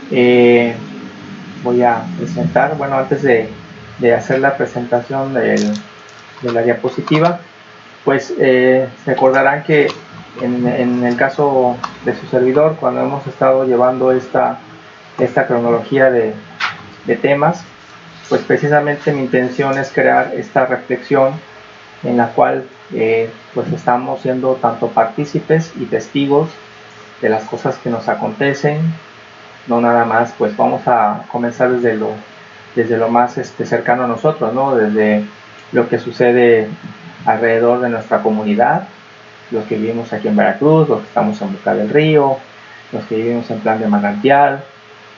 Voy a presentar, bueno, antes de hacer la presentación de la diapositiva, pues recordarán que en el caso de su servidor, cuando hemos estado llevando esta cronología de temas, pues precisamente mi intención es crear esta reflexión en la cual pues estamos siendo tanto partícipes y testigos de las cosas que nos acontecen. No nada más, pues vamos a comenzar desde lo más cercano a nosotros, ¿no? Desde lo que sucede alrededor de nuestra comunidad, los que vivimos aquí en Veracruz, los que estamos en Boca del Río, los que vivimos en Plan de Manantial,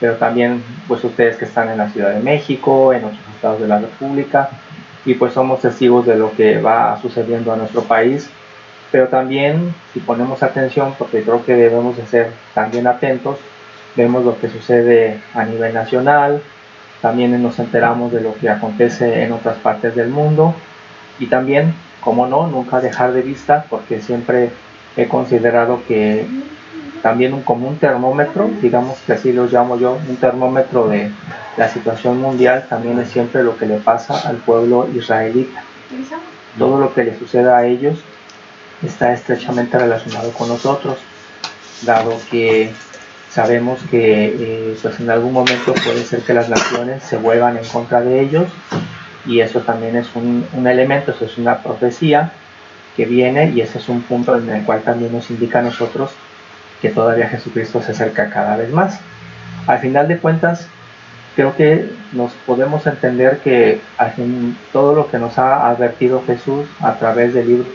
pero también pues ustedes que están en la Ciudad de México, en otros estados de la República, y pues somos testigos de lo que va sucediendo a nuestro país. Pero también, si ponemos atención, porque creo que debemos de ser también atentos, vemos lo que sucede a nivel nacional, también nos enteramos de lo que acontece en otras partes del mundo, y también, como no, nunca dejar de vista, porque siempre he considerado que también como un termómetro, digamos que así lo llamo yo, un termómetro de la situación mundial, también es siempre lo que le pasa al pueblo israelita. Todo lo que le suceda a ellos está estrechamente relacionado con nosotros, dado que sabemos que pues en algún momento puede ser que las naciones se vuelvan en contra de ellos, y eso también es un elemento, eso es una profecía que viene, y ese es un punto en el cual también nos indica a nosotros que todavía Jesucristo se acerca cada vez más. Al final de cuentas, creo que nos podemos entender que al fin, todo lo que nos ha advertido Jesús a través del libro,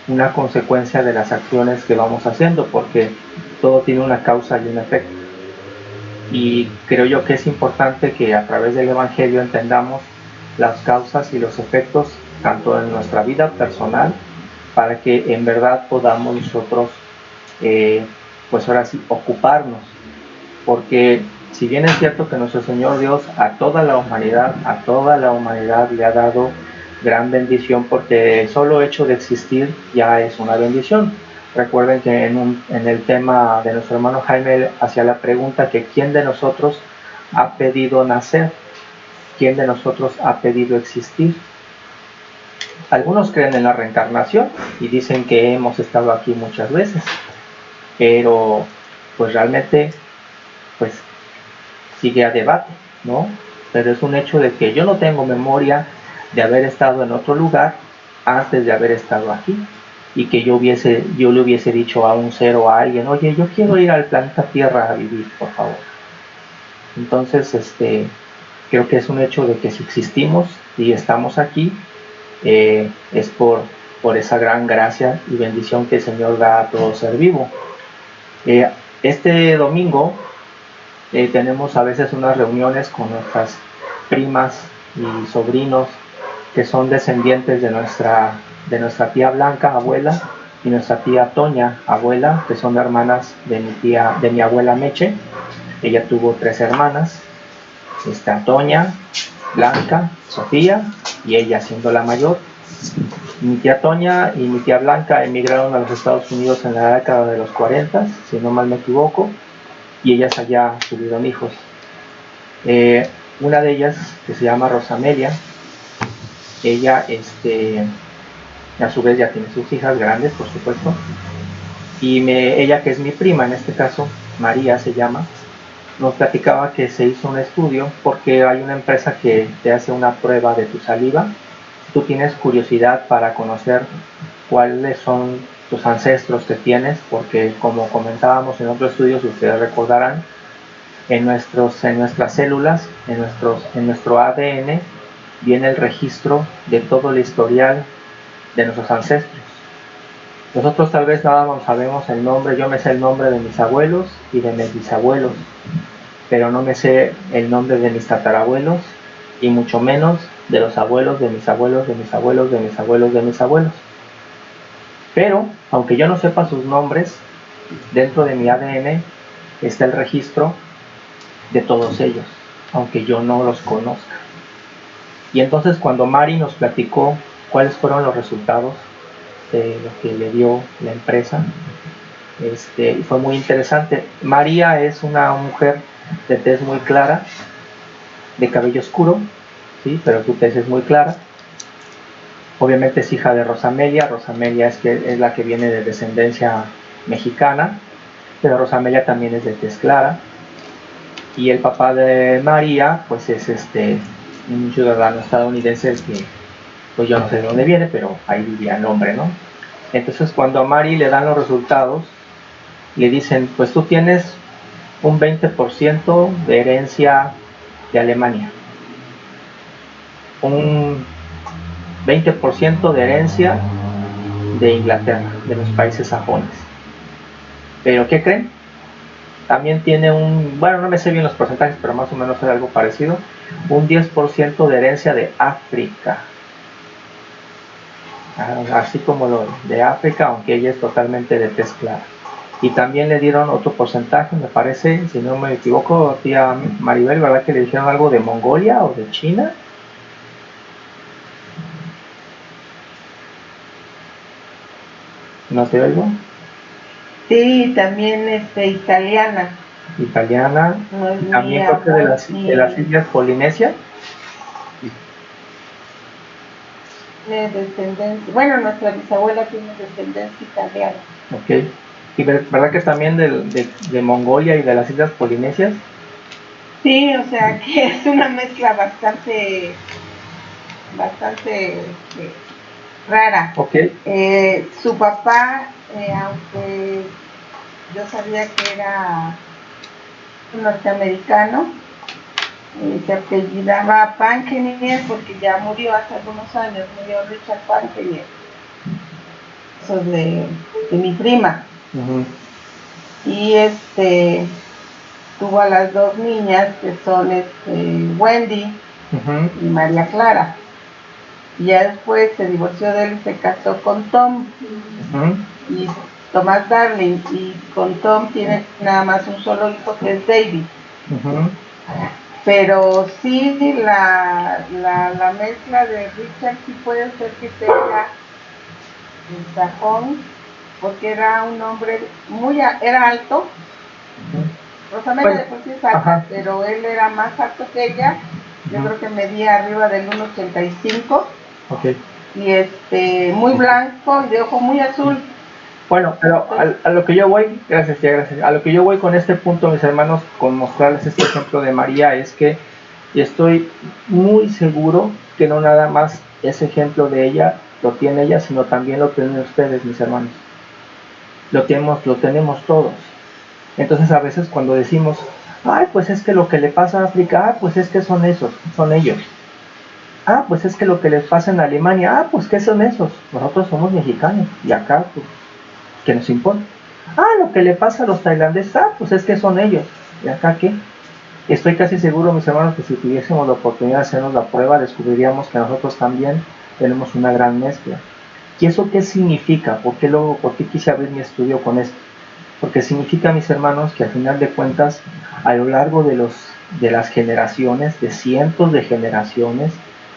una consecuencia de las acciones que vamos haciendo, porque todo tiene una causa y un efecto. Y creo yo que es importante que a través del Evangelio entendamos las causas y los efectos, tanto en nuestra vida personal, para que en verdad podamos nosotros, pues ahora sí, ocuparnos. Porque si bien es cierto que nuestro Señor Dios a toda la humanidad le ha dado gran bendición, porque el solo hecho de existir ya es una bendición. Recuerden que en el tema de nuestro hermano Jaime hacía la pregunta que ¿quién de nosotros ha pedido nacer? ¿Quién de nosotros ha pedido existir? Algunos creen en la reencarnación y dicen que hemos estado aquí muchas veces, pero pues realmente pues sigue a debate, ¿no? Pero es un hecho de que yo no tengo memoria de haber estado en otro lugar antes de haber estado aquí, y que yo le hubiese dicho a un ser o a alguien, oye, yo quiero ir al planeta Tierra a vivir, por favor. Entonces, creo que es un hecho de que si existimos y estamos aquí, es por esa gran gracia y bendición que el Señor da a todo ser vivo. Este domingo tenemos a veces unas reuniones con nuestras primas y sobrinos que son descendientes de nuestra tía Blanca, abuela, y nuestra tía Toña, abuela, que son hermanas de mi abuela Meche. Ella tuvo 3 hermanas, Toña, Blanca, Sofía, y ella siendo la mayor. Mi tía Toña y mi tía Blanca emigraron a los Estados Unidos en la década de los 40, si no mal me equivoco, y ellas allá tuvieron hijos. Una de ellas, que se llama Rosamelia, ella a su vez ya tiene sus hijas grandes, por supuesto, y ella, que es mi prima, en este caso María se llama, nos platicaba que se hizo un estudio porque hay una empresa que te hace una prueba de tu saliva. Tú tienes curiosidad para conocer cuáles son tus ancestros que tienes, porque como comentábamos en otros estudios, ustedes recordarán, en nuestras células, en nuestro ADN, viene el registro de todo el historial de nuestros ancestros. Nosotros tal vez nada más sabemos el nombre, yo me sé el nombre de mis abuelos y de mis bisabuelos, pero no me sé el nombre de mis tatarabuelos, y mucho menos de los abuelos de mis abuelos, de mis abuelos, de mis abuelos, de mis abuelos. Pero, aunque yo no sepa sus nombres, dentro de mi ADN está el registro de todos ellos, aunque yo no los conozca. Y entonces cuando Mari nos platicó cuáles fueron los resultados de lo que le dio la empresa, y fue muy interesante. María es una mujer de tez muy clara, de cabello oscuro, ¿sí? Pero tu tez es muy clara. Obviamente es hija de Rosamelia. Rosamelia es la que viene de descendencia mexicana, pero Rosamelia también es de tez clara. Y el papá de María, pues es un ciudadano estadounidense que, pues yo no sé de dónde viene, pero ahí vivía el hombre, ¿no? Entonces cuando a Mari le dan los resultados, le dicen, pues tú tienes un 20% de herencia de Alemania, un 20% de herencia de Inglaterra, de los países sajones. Pero ¿qué creen? También tiene bueno, no me sé bien los porcentajes, pero más o menos era algo parecido, un 10% de herencia de África. Así como de África, aunque ella es totalmente de tez clara. Y también le dieron otro porcentaje, me parece, si no me equivoco, tía Maribel, ¿verdad que le dijeron algo de Mongolia o de China? ¿No te oigo? Sí, también italiana. Italiana, no, también creo que de las Islas Polinesias. Tiene descendencia, bueno, nuestra bisabuela tiene descendencia italiana. Ok. ¿Y verdad que también de Mongolia y de las Islas Polinesias? Sí, o sea que es una mezcla bastante rara. Okay. Su papá, aunque yo sabía que era norteamericano, se apellidaba Pankenier porque ya murió hace algunos años, murió Richard Pankenier, eso de mi prima. Y tuvo a las dos niñas que son Wendy y María Clara. Y ya después se divorció de él y se casó con Tom y Thomas Darling, y con Tom tiene nada más un solo hijo que es David. Pero sí, la mezcla de Richard sí puede ser que tenga el sajón, porque era un hombre era alto. Rosamelia de por sí es alta, pero él era más alto que ella. Yo creo que medía arriba del 1,85. Okay. Y muy blanco y de ojo muy azul. Bueno, pero a lo que yo voy, gracias, a lo que yo voy con este punto, mis hermanos, con mostrarles este ejemplo de María, es que estoy muy seguro que no nada más ese ejemplo de ella lo tiene ella, sino también lo tienen ustedes, mis hermanos. Lo tenemos todos. Entonces a veces cuando decimos, ay, pues es que lo que le pasa a África, pues es que son ellos. Ah, pues es que lo que les pasa en Alemania, pues que son esos. Nosotros somos mexicanos y acá, pues, ¿qué nos impone? Lo que le pasa a los tailandeses, pues es que son ellos. ¿Y acá qué? Estoy casi seguro, mis hermanos, que si tuviésemos la oportunidad de hacernos la prueba, descubriríamos que nosotros también tenemos una gran mezcla. ¿Y eso qué significa? ¿Por qué quise abrir mi estudio con esto? Porque significa, mis hermanos, que al final de cuentas, a lo largo de las generaciones, de cientos de generaciones,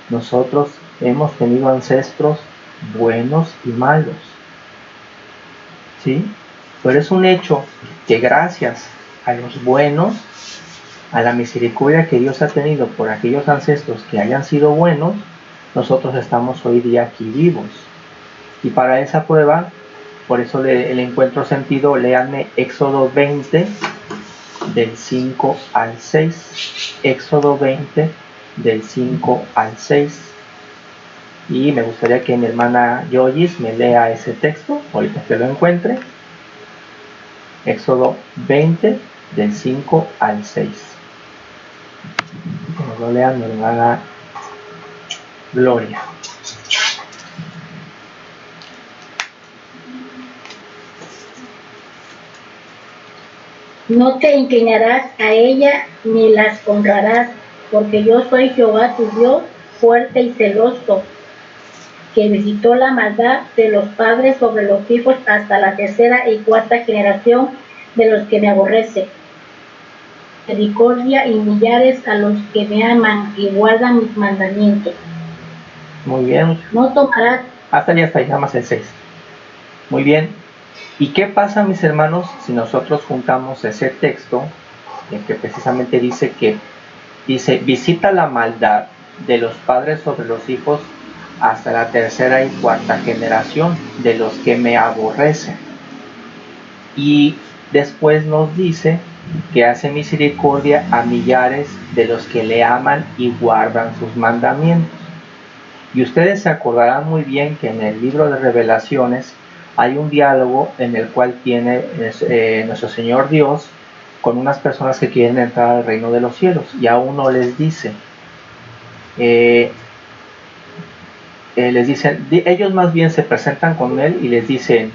nosotros hemos tenido ancestros buenos y malos. ¿Sí? Pero es un hecho que gracias a los buenos, a la misericordia que Dios ha tenido por aquellos ancestros que hayan sido buenos, nosotros estamos hoy día aquí vivos. Y para esa prueba, por eso le encuentro sentido, léanme Éxodo 20, del 5 al 6. Éxodo 20, del 5 al 6. Y me gustaría que mi hermana Yoyis me lea ese texto, ahorita que lo encuentre. Éxodo 20, del 5 al 6. Que nos lo lea mi hermana Gloria. No te inclinarás a ella ni las honrarás, porque yo soy Jehová tu Dios, fuerte y celoso, que visitó la maldad de los padres sobre los hijos hasta la tercera y cuarta generación de los que me aborrecen. Misericordia y millares a los que me aman y guardan mis mandamientos. Muy bien. No tomarás. Hasta ahí, nada más el 6. Muy bien. ¿Y qué pasa, mis hermanos, si nosotros juntamos ese texto, que precisamente dice visita la maldad de los padres sobre los hijos hasta la tercera y cuarta generación de los que me aborrecen? Y después nos dice que hace misericordia a millares de los que le aman y guardan sus mandamientos. Y ustedes se acordarán muy bien que en el libro de Revelaciones hay un diálogo en el cual tiene nuestro Señor Dios con unas personas que quieren entrar al reino de los cielos, y a uno les dice, ellos más bien se presentan con él y les dicen,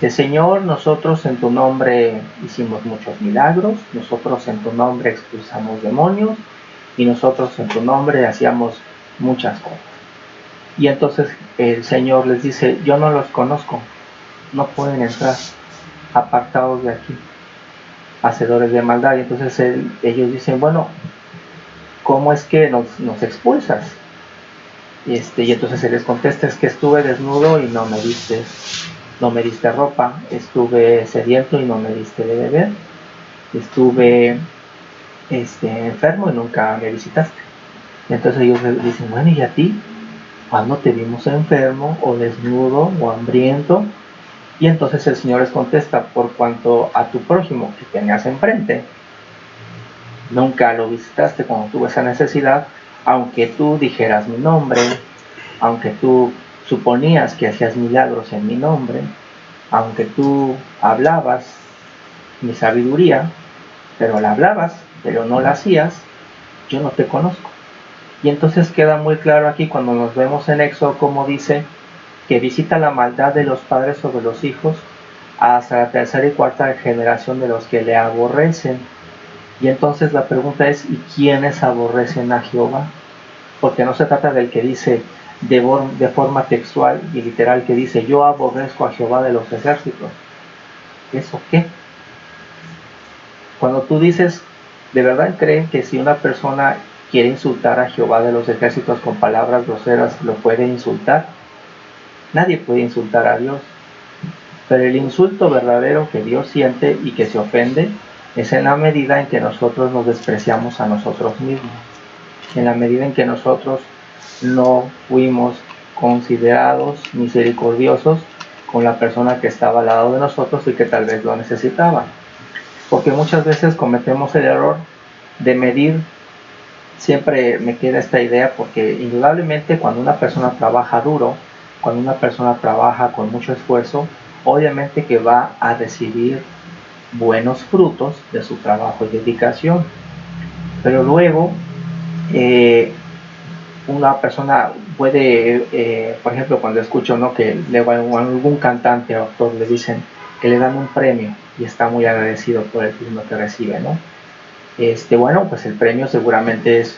Señor, nosotros en tu nombre hicimos muchos milagros, nosotros en tu nombre expulsamos demonios, y nosotros en tu nombre hacíamos muchas cosas. Y entonces el Señor les dice, yo no los conozco, no pueden entrar, apartados de aquí, hacedores de maldad. Y entonces ellos dicen, bueno, ¿cómo es que nos expulsas? Y entonces él les contesta, es que estuve desnudo y no me diste ropa, estuve sediento y no me diste de beber, estuve enfermo y nunca me visitaste. Y entonces ellos dicen, bueno, ¿y a ti? ¿Cuándo te vimos enfermo o desnudo o hambriento? Y entonces el Señor les contesta, por cuanto a tu prójimo que tenías enfrente nunca lo visitaste cuando tuvo esa necesidad, aunque tú dijeras mi nombre, aunque tú suponías que hacías milagros en mi nombre, aunque tú hablabas mi sabiduría, pero la hablabas, pero no la hacías, yo no te conozco. Y entonces queda muy claro aquí cuando nos vemos en Éxodo como dice que visita la maldad de los padres sobre los hijos hasta la tercera y cuarta generación de los que le aborrecen. Y entonces la pregunta es, ¿y quiénes aborrecen a Jehová? Porque no se trata del que dice de forma textual y literal que dice, yo aborrezco a Jehová de los ejércitos. ¿Eso qué? Cuando tú dices, ¿de verdad creen que si una persona quiere insultar a Jehová de los ejércitos con palabras groseras, lo puede insultar? Nadie puede insultar a Dios. Pero el insulto verdadero que Dios siente y que se ofende es en la medida en que nosotros nos despreciamos a nosotros mismos. En la medida en que nosotros no fuimos considerados misericordiosos con la persona que estaba al lado de nosotros y que tal vez lo necesitaba. Porque muchas veces cometemos el error de medir. Siempre me queda esta idea porque indudablemente cuando una persona trabaja duro, cuando una persona trabaja con mucho esfuerzo, obviamente que va a recibir buenos frutos de su trabajo y dedicación. Pero luego una persona puede, por ejemplo, cuando escucho, ¿no?, que algún cantante o actor le dicen que le dan un premio y está muy agradecido por el premio que recibe, ¿no? Bueno, pues el premio seguramente es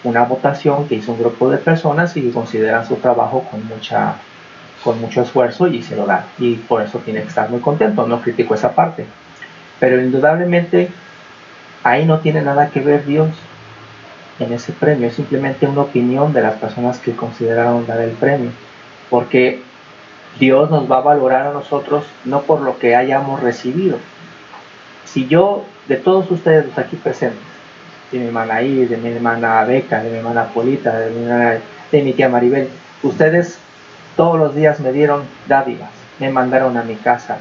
una votación que hizo un grupo de personas y consideran su trabajo con mucho esfuerzo y se lo dan, y por eso tiene que estar muy contento. No critico esa parte, pero indudablemente ahí no tiene nada que ver Dios en ese premio, es simplemente una opinión de las personas que consideraron dar el premio, porque Dios nos va a valorar a nosotros no por lo que hayamos recibido. Si yo, de todos ustedes los aquí presentes, de mi hermana Iris, de mi hermana Beca, de mi hermana Polita, de mi tía Maribel, ustedes todos los días me dieron dádivas, me mandaron a mi casa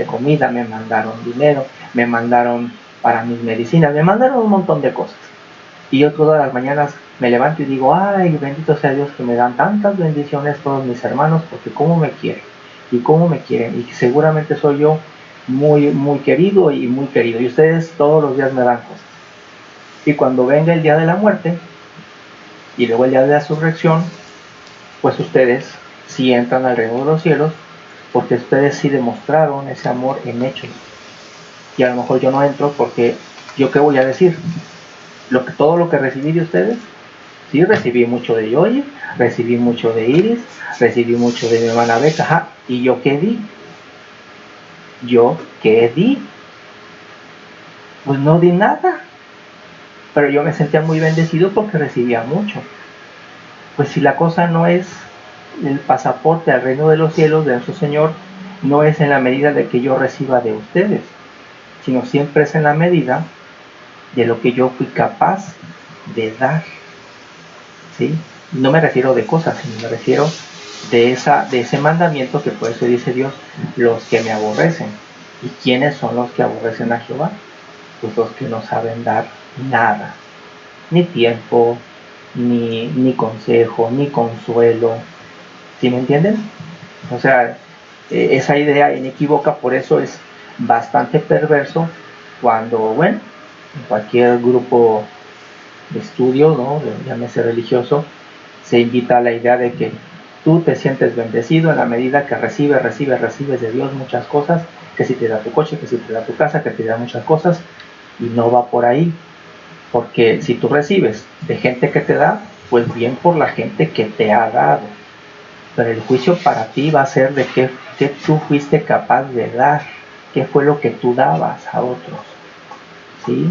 comida, me mandaron dinero, me mandaron para mis medicinas, me mandaron un montón de cosas. Y yo todas las mañanas me levanto y digo, ay, bendito sea Dios que me dan tantas bendiciones todos mis hermanos, porque cómo me quieren, y cómo me quieren, y seguramente soy yo muy, muy querido y muy querido, y ustedes todos los días me dan cosas. Y cuando venga el día de la muerte, y luego el día de la resurrección, pues ustedes sí entran al reino de los cielos, porque ustedes sí demostraron ese amor en hechos. Y a lo mejor yo no entro porque, ¿yo qué voy a decir? Todo lo que recibí de ustedes, sí, recibí mucho de Yoyi, recibí mucho de Iris, recibí mucho de mi hermana Beca, ajá, ¿y yo qué di? ¿Yo qué di? Pues no di nada, pero yo me sentía muy bendecido porque recibía mucho. Pues si la cosa no es el pasaporte al reino de los cielos de nuestro Señor, no es en la medida de que yo reciba de ustedes, sino siempre es en la medida de lo que yo fui capaz de dar, ¿sí? No me refiero de cosas, sino me refiero de ese mandamiento, que por eso dice Dios, los que me aborrecen. ¿Y quiénes son los que aborrecen a Jehová? Pues los que no saben dar nada, ni tiempo, ni consejo, ni consuelo. ¿Sí me entienden? O sea, esa idea inequívoca, por eso es bastante perverso cuando, bueno, en cualquier grupo de estudio, ¿no?, llámese religioso, se invita a la idea de que tú te sientes bendecido en la medida que recibes de Dios muchas cosas, que si te da tu coche, que si te da tu casa, que te da muchas cosas, y no va por ahí, porque si tú recibes de gente que te da, pues bien por la gente que te ha dado, pero el juicio para ti va a ser de qué tú fuiste capaz de dar, qué fue lo que tú dabas a otros, ¿sí?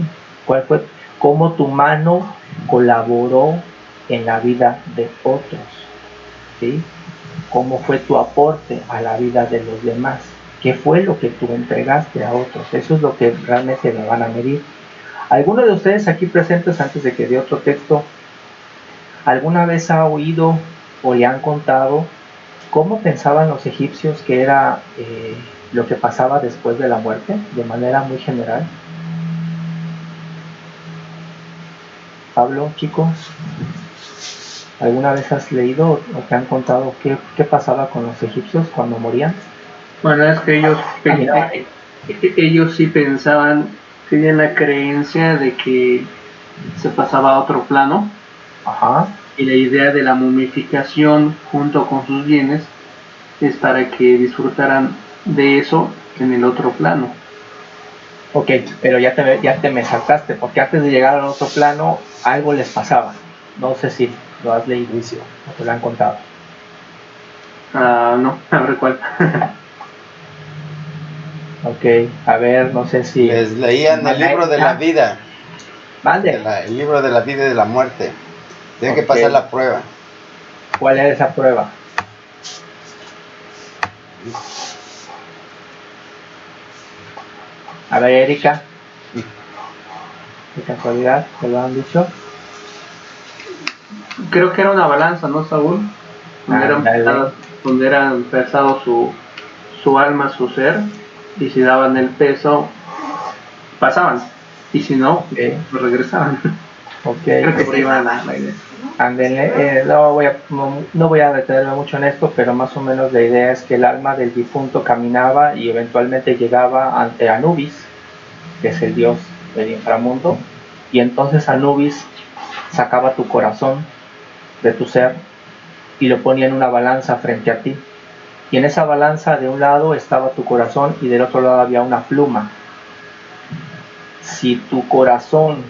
¿Cuál fue, cómo tu mano colaboró en la vida de otros, ¿sí? ¿Cómo fue tu aporte a la vida de los demás? ¿Qué fue lo que tú entregaste a otros? Eso es lo que realmente me van a medir. ¿Alguno de ustedes aquí presentes, antes de que dé otro texto, alguna vez ha oído o le han contado cómo pensaban los egipcios que era lo que pasaba después de la muerte, de manera muy general? Pablo, chicos, ¿alguna vez has leído o te han contado qué pasaba con los egipcios cuando morían? Bueno, es que ellos sí pensaban, tenían la creencia de que se pasaba a otro plano. Ajá. Y la idea de la momificación junto con sus bienes es para que disfrutaran de eso en el otro plano. Ok, pero ya te me saltaste, porque antes de llegar al otro plano algo les pasaba. No sé si lo has leído o te lo han contado. No, a ver cuál. Ok, a ver, no sé si... Les leían el libro de la vida. Mande. El libro de la vida y de la muerte. Tienen que pasar la prueba. ¿Cuál es esa prueba? A ver, Erika. ¿De casualidad te lo han dicho? Creo que era una balanza, ¿no, Saúl? Donde eran pesados su alma, su ser, y si daban el peso, pasaban, y si no, pues regresaban. Ok. Creo que por ahí va la idea. Ándele, no voy a detenerme mucho en esto, pero más o menos la idea es que el alma del difunto caminaba y eventualmente llegaba ante Anubis, que es el dios del inframundo, y entonces Anubis sacaba tu corazón de tu ser y lo ponía en una balanza frente a ti, y en esa balanza de un lado estaba tu corazón y del otro lado había una pluma. Si tu corazón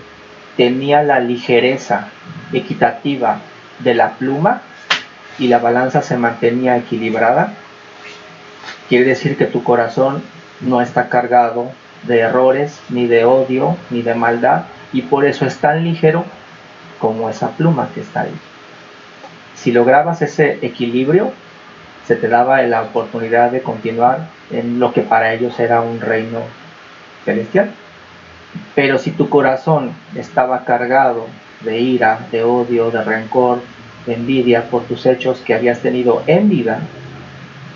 tenía la ligereza equitativa de la pluma y la balanza se mantenía equilibrada, quiere decir que tu corazón no está cargado de errores, ni de odio, ni de maldad, y por eso es tan ligero como esa pluma que está ahí. Si lograbas ese equilibrio, se te daba la oportunidad de continuar en lo que para ellos era un reino celestial. Pero si tu corazón estaba cargado de ira, de odio, de rencor, de envidia por tus hechos que habías tenido en vida,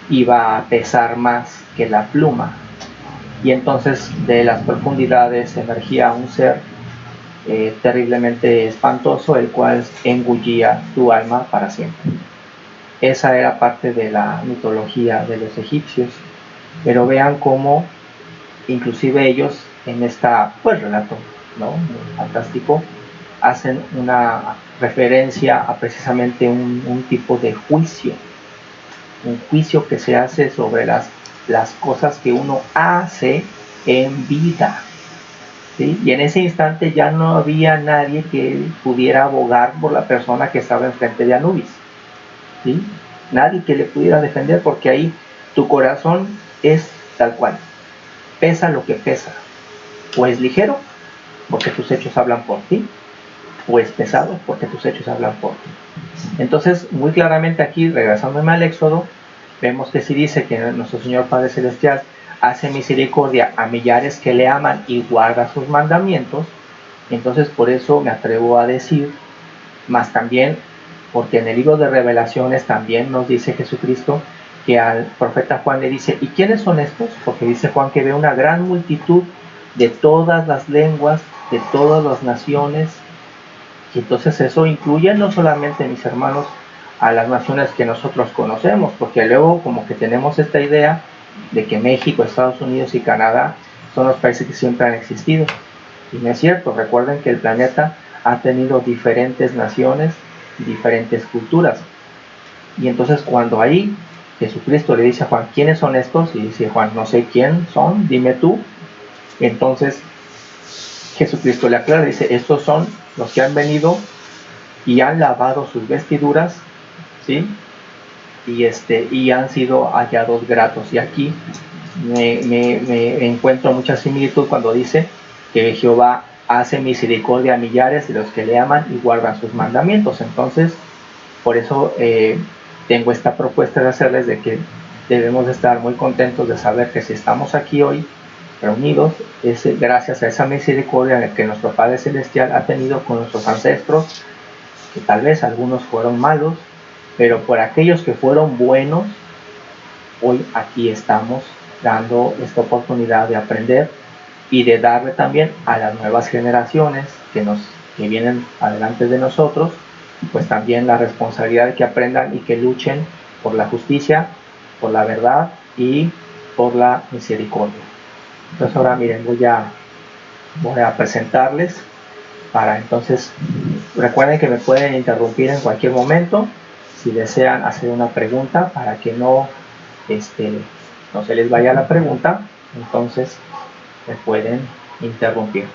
iba a pesar más que la pluma. Y entonces de las profundidades emergía un ser terriblemente espantoso, el cual engullía tu alma para siempre. Esa era parte de la mitología de los egipcios. Pero vean cómo inclusive ellos en esta relato, ¿no?, muy fantástico, hacen una referencia a precisamente un tipo de juicio, un juicio que se hace sobre las cosas que uno hace en vida, ¿sí? Y en ese instante ya no había nadie que pudiera abogar por la persona que estaba enfrente de Anubis, ¿sí? Nadie que le pudiera defender, porque ahí tu corazón es tal cual, pesa lo que pesa, o es ligero porque tus hechos hablan por ti, o es pesado porque tus hechos hablan por ti. Entonces, muy claramente aquí, regresándome al Éxodo, vemos que sí dice que nuestro Señor Padre Celestial hace misericordia a millares que le aman y guarda sus mandamientos. Entonces por eso me atrevo a decir, más también porque en el libro de Revelaciones también nos dice Jesucristo que al profeta Juan le dice, ¿y quiénes son estos? Porque dice Juan que ve una gran multitud de todas las lenguas, de todas las naciones, y entonces eso incluye no solamente, mis hermanos, a las naciones que nosotros conocemos, porque luego como que tenemos esta idea de que México, Estados Unidos y Canadá son los países que siempre han existido, y no es cierto. Recuerden que el planeta ha tenido diferentes naciones, diferentes culturas, y entonces cuando ahí Jesucristo le dice a Juan, ¿quiénes son estos? Y dice Juan, no sé quién son, dime tú. Entonces Jesucristo le aclara, dice, estos son los que han venido y han lavado sus vestiduras, ¿sí? Y han sido hallados gratos. Y aquí me encuentro mucha similitud cuando dice que Jehová hace misericordia a millares de los que le aman y guardan sus mandamientos. Entonces, por eso tengo esta propuesta de hacerles de que debemos estar muy contentos de saber que si estamos aquí hoy reunidos, es gracias a esa misericordia que nuestro Padre Celestial ha tenido con nuestros ancestros, que tal vez algunos fueron malos, pero por aquellos que fueron buenos, hoy aquí estamos dando esta oportunidad de aprender y de darle también a las nuevas generaciones que vienen adelante de nosotros, pues también la responsabilidad de que aprendan y que luchen por la justicia, por la verdad y por la misericordia. Entonces ahora miren, voy a presentarles para entonces, recuerden que me pueden interrumpir en cualquier momento si desean hacer una pregunta para que no se les vaya la pregunta, entonces me pueden interrumpir.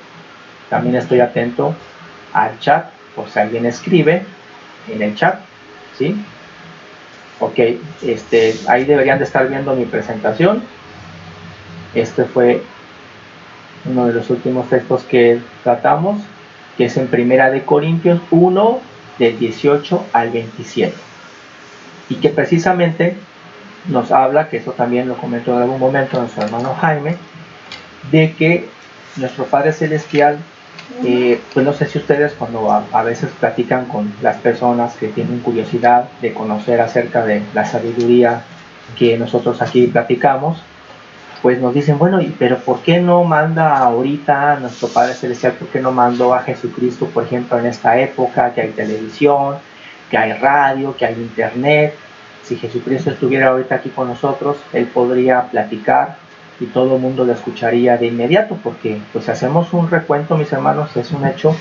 También estoy atento al chat por si alguien escribe en el chat, ¿sí? Ok, ahí deberían de estar viendo mi presentación. Este fue uno de los últimos textos que tratamos, que es en Primera de Corintios 1, del 18 al 27. Y que precisamente nos habla, que eso también lo comentó en algún momento nuestro hermano Jaime, de que nuestro Padre Celestial, pues no sé si ustedes cuando a veces platican con las personas que tienen curiosidad de conocer acerca de la sabiduría que nosotros aquí platicamos, pues nos dicen, bueno, pero ¿por qué no manda ahorita a nuestro Padre Celestial? ¿Por qué no mandó a Jesucristo, por ejemplo, en esta época que hay televisión, que hay radio, que hay internet? Si Jesucristo estuviera ahorita aquí con nosotros, Él podría platicar y todo el mundo lo escucharía de inmediato, porque pues hacemos un recuento, mis hermanos, es un hecho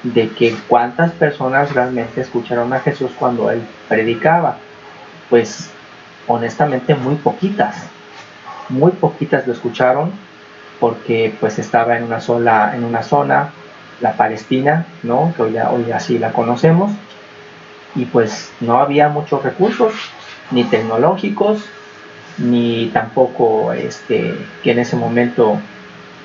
de que cuántas personas realmente escucharon a Jesús cuando Él predicaba. Pues honestamente muy poquitas lo escucharon, porque pues estaba en una zona, la Palestina, ¿no? Que hoy así la conocemos, y pues no había muchos recursos, ni tecnológicos, ni tampoco que en ese momento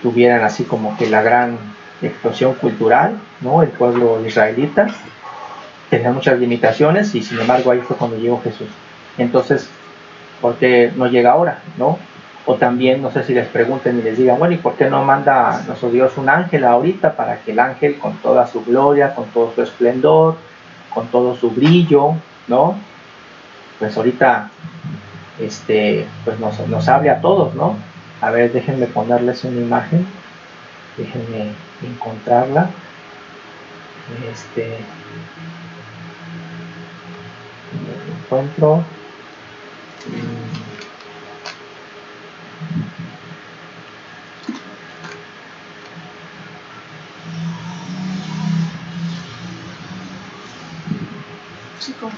tuvieran así como que la gran explosión cultural, ¿no? El pueblo israelita tenía muchas limitaciones, y sin embargo ahí fue cuando llegó Jesús. Entonces, ¿por qué no llega ahora, no? O también, no sé si les pregunten y les digan, bueno, ¿y por qué no manda nuestro Dios un ángel ahorita para que el ángel, con toda su gloria, con todo su esplendor, con todo su brillo, ¿no? Pues ahorita, pues nos hable a todos, ¿no? A ver, déjenme ponerles una imagen, déjenme encontrarla. Lo encuentro. Sí, ¿cómo?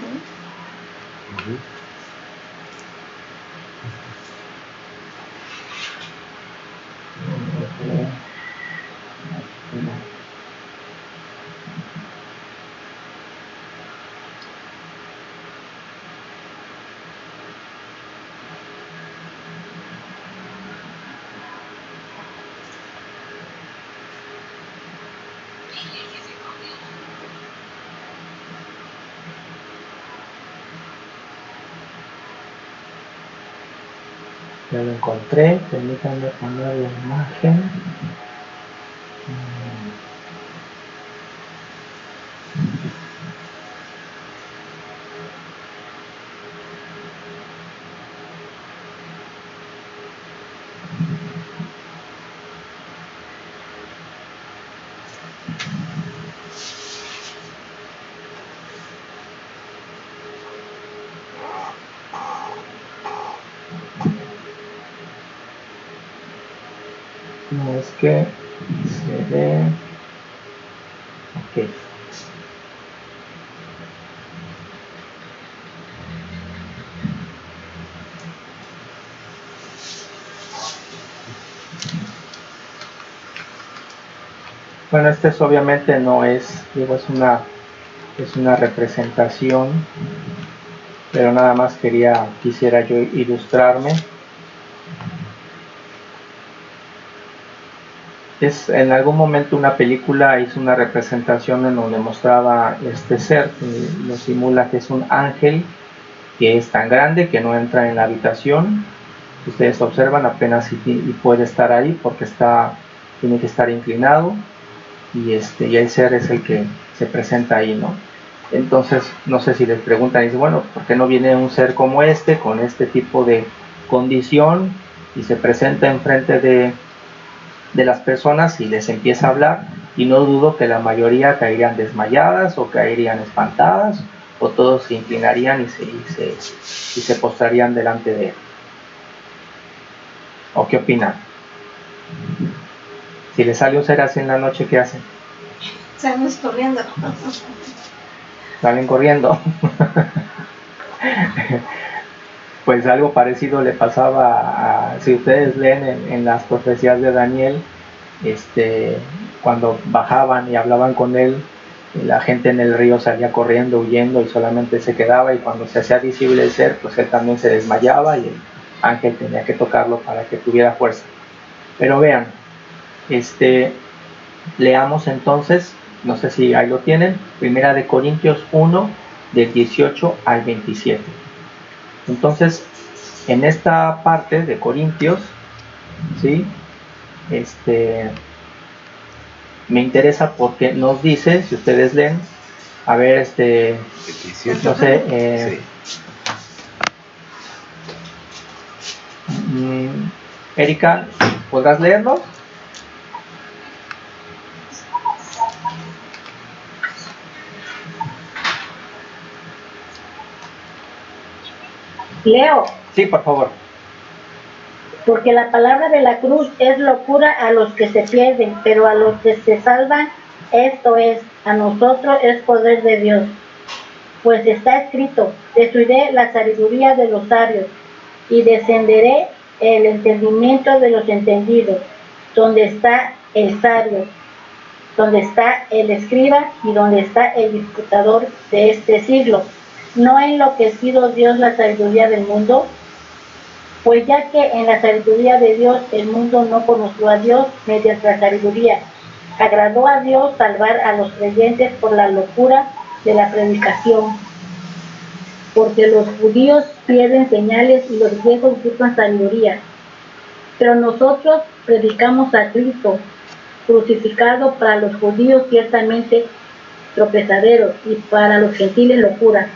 Ya lo encontré, permítanme poner la imagen. No es que se ve. Ok. Bueno, este es, obviamente no es, digo, es una representación, pero nada más quisiera yo ilustrarme. En algún momento una película hizo una representación en donde mostraba este ser, lo simula que es un ángel que es tan grande que no entra en la habitación. Ustedes observan apenas y puede estar ahí porque tiene que estar inclinado, y el ser es el que se presenta ahí, ¿no? Entonces, no sé si les preguntan, y dicen, bueno, ¿por qué no viene un ser como este, con este tipo de condición, y se presenta enfrente de las personas y les empieza a hablar? Y no dudo que la mayoría caerían desmayadas o caerían espantadas, o todos se inclinarían y se postrarían delante de él. ¿O qué opinan? Si les sale un ser así en la noche, ¿qué hacen? Salimos corriendo. Salen corriendo. Pues algo parecido le pasaba si ustedes leen en las profecías de Daniel, cuando bajaban y hablaban con él, la gente en el río salía corriendo, huyendo, y solamente se quedaba, y cuando se hacía visible el ser, pues él también se desmayaba y el ángel tenía que tocarlo para que tuviera fuerza. Pero vean, leamos entonces, no sé si ahí lo tienen, 1 Corintios 1, del 18 al 27. Entonces, en esta parte de Corintios, ¿sí? Me interesa porque nos dice, si ustedes leen, a ver, 18, no sé, Erika, ¿podrás leerlo? Leo. Sí, por favor. Porque la palabra de la cruz es locura a los que se pierden, pero a los que se salvan, esto es, a nosotros es poder de Dios. Pues está escrito, destruiré la sabiduría de los sabios y descenderé el entendimiento de los entendidos. Donde está el sabio, donde está el escriba y donde está el disputador de este siglo. ¿No ha enloquecido Dios la sabiduría del mundo? Pues ya que en la sabiduría de Dios el mundo no conoció a Dios mediante la sabiduría, agradó a Dios salvar a los creyentes por la locura de la predicación. Porque los judíos pierden señales y los griegos buscan sabiduría. Pero nosotros predicamos a Cristo, crucificado, para los judíos ciertamente tropezadero y para los gentiles locura.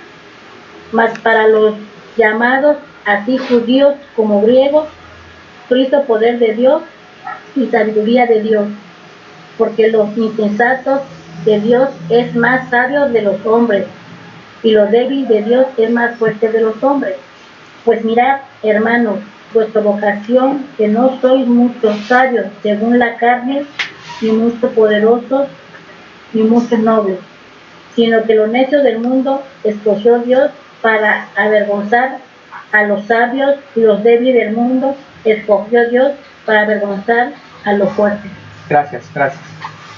Mas para los llamados, así judíos como griegos, Cristo poder de Dios y sabiduría de Dios, porque los insensatos de Dios es más sabio de los hombres, y lo débil de Dios es más fuerte de los hombres. Pues mirad, hermanos, vuestra vocación, que no sois muchos sabios según la carne, ni muchos poderosos, ni muchos nobles, sino que lo necio del mundo escogió Dios para avergonzar a los sabios, y los débiles del mundo escogió Dios para avergonzar a los fuertes. Gracias.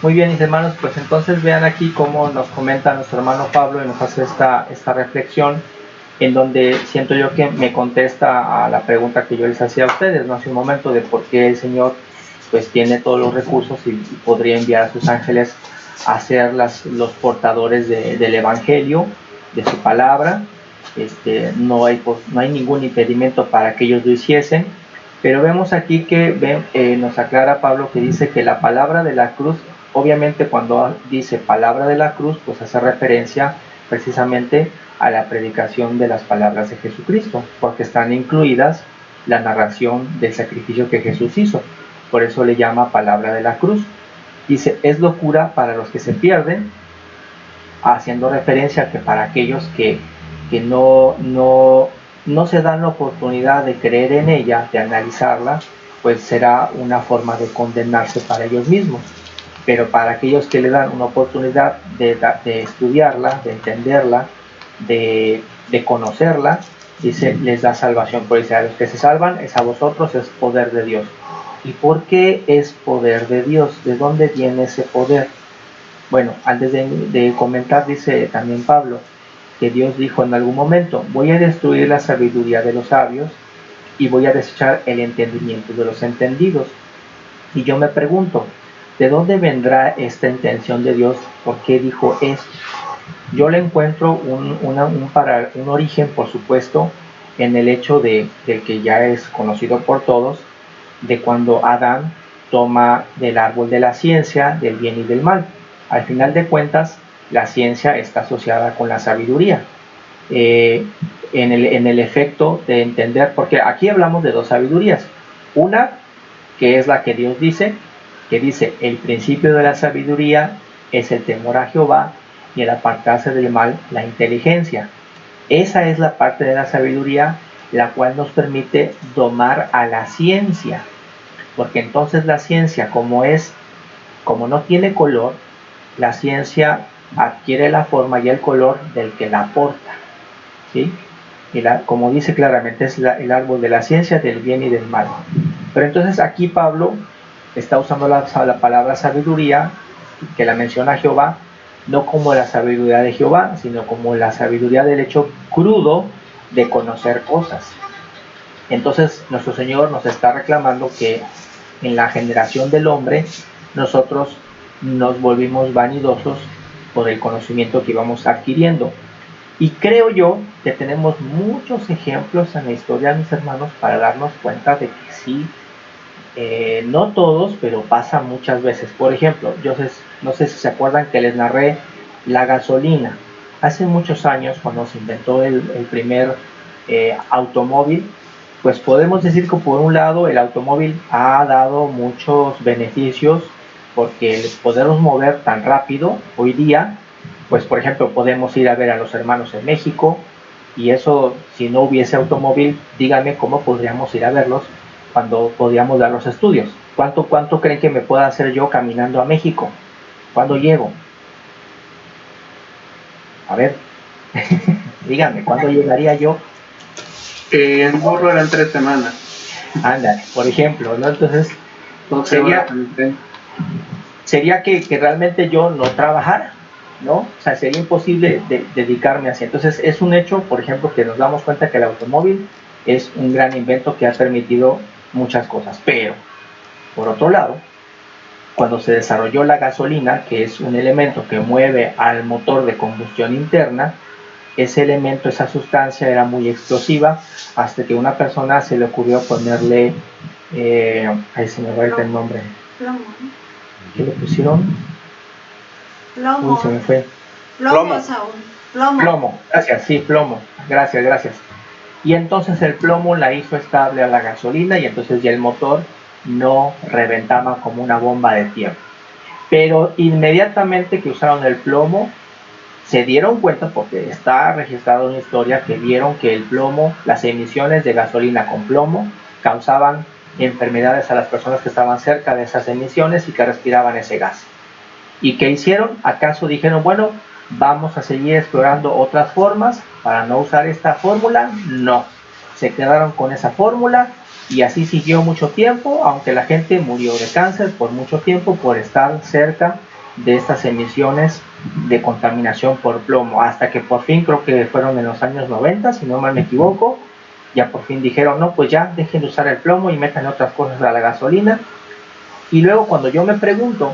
Muy bien, mis hermanos, pues entonces vean aquí cómo nos comenta nuestro hermano Pablo y nos hace esta reflexión, en donde siento yo que me contesta a la pregunta que yo les hacía a ustedes, ¿no? Hace un momento, de por qué el Señor pues tiene todos los recursos y podría enviar a sus ángeles a ser los portadores del Evangelio, de su palabra. No hay ningún impedimento para que ellos lo hiciesen, Pero vemos aquí que nos aclara Pablo que dice que la palabra de la cruz, obviamente cuando dice palabra de la cruz, pues hace referencia precisamente a la predicación de las palabras de Jesucristo, porque están incluidas la narración del sacrificio que Jesús hizo. Por eso le llama palabra de la cruz. Dice, es locura para los que se pierden, haciendo referencia a que para aquellos que no se dan la oportunidad de creer en ella, de analizarla, pues será una forma de condenarse para ellos mismos. Pero para aquellos que le dan una oportunidad de estudiarla, de entenderla, de conocerla, dice, les da salvación. Por eso a los que se salvan, es a vosotros, es poder de Dios. ¿Y por qué es poder de Dios? ¿De dónde viene ese poder? Bueno, antes de comentar, dice también Pablo, que Dios dijo en algún momento, voy a destruir la sabiduría de los sabios y voy a desechar el entendimiento de los entendidos. Y yo me pregunto, ¿de dónde vendrá esta intención de Dios? ¿Por qué dijo esto? Yo le encuentro un origen, por supuesto, en el hecho del que ya es conocido por todos, de cuando Adán toma del árbol de la ciencia, del bien y del mal. Al final de cuentas, la ciencia está asociada con la sabiduría. En el efecto de entender, porque aquí hablamos de dos sabidurías. Una, que es la que Dios dice, que dice, el principio de la sabiduría es el temor a Jehová y el apartarse del mal, la inteligencia. Esa es la parte de la sabiduría la cual nos permite domar a la ciencia, porque entonces la ciencia, como no tiene color, la ciencia adquiere la forma y el color del que la aporta, ¿sí? Y como dice claramente, es el árbol de la ciencia del bien y del mal. Pero entonces aquí Pablo está usando la palabra sabiduría, que la menciona Jehová, no como la sabiduría de Jehová, sino como la sabiduría del hecho crudo de conocer cosas. Entonces nuestro Señor nos está reclamando que en la generación del hombre nosotros nos volvimos vanidosos por el conocimiento que íbamos adquiriendo. Y creo yo que tenemos muchos ejemplos en la historia, mis hermanos, para darnos cuenta de que sí, no todos, pero pasa muchas veces. Por ejemplo, yo no sé si se acuerdan que les narré la gasolina. Hace muchos años, cuando se inventó el primer automóvil, pues podemos decir que por un lado el automóvil ha dado muchos beneficios, porque el podernos mover tan rápido hoy día, pues por ejemplo podemos ir a ver a los hermanos en México, y eso, si no hubiese automóvil, díganme cómo podríamos ir a verlos cuando podíamos dar los estudios. ¿Cuánto creen que me pueda hacer yo caminando a México? ¿Cuándo llego? A ver, díganme, ¿cuándo llegaría yo? El borro eran 3 semanas. Ándale, por ejemplo, ¿no? Entonces, sería que realmente yo no trabajara, ¿no? O sea, sería imposible dedicarme así. Entonces, es un hecho, por ejemplo, que nos damos cuenta que el automóvil es un gran invento que ha permitido muchas cosas. Pero, por otro lado, cuando se desarrolló la gasolina, que es un elemento que mueve al motor de combustión interna, ese elemento, esa sustancia era muy explosiva, hasta que una persona se le ocurrió ponerle, ahí se me va el nombre. Plomo. ¿Qué le pusieron? Plomo. Uy, se me fue. Plomo, Saúl. Plomo. Plomo, gracias, sí, plomo. Gracias. Y entonces el plomo la hizo estable a la gasolina, y entonces ya el motor no reventaba como una bomba de tiempo. Pero inmediatamente que usaron el plomo, se dieron cuenta, porque está registrado en la historia, que vieron que el plomo, las emisiones de gasolina con plomo, causaban enfermedades a las personas que estaban cerca de esas emisiones y que respiraban ese gas. ¿Y qué hicieron? ¿Acaso dijeron, bueno, vamos a seguir explorando otras formas para no usar esta fórmula? No, se quedaron con esa fórmula, y así siguió mucho tiempo, aunque la gente murió de cáncer por mucho tiempo por estar cerca de estas emisiones de contaminación por plomo, hasta que por fin, creo que fueron en los años 90, si no mal me equivoco, ya por fin dijeron, no, pues ya dejen de usar el plomo y metan otras cosas a la gasolina. Y luego, cuando yo me pregunto,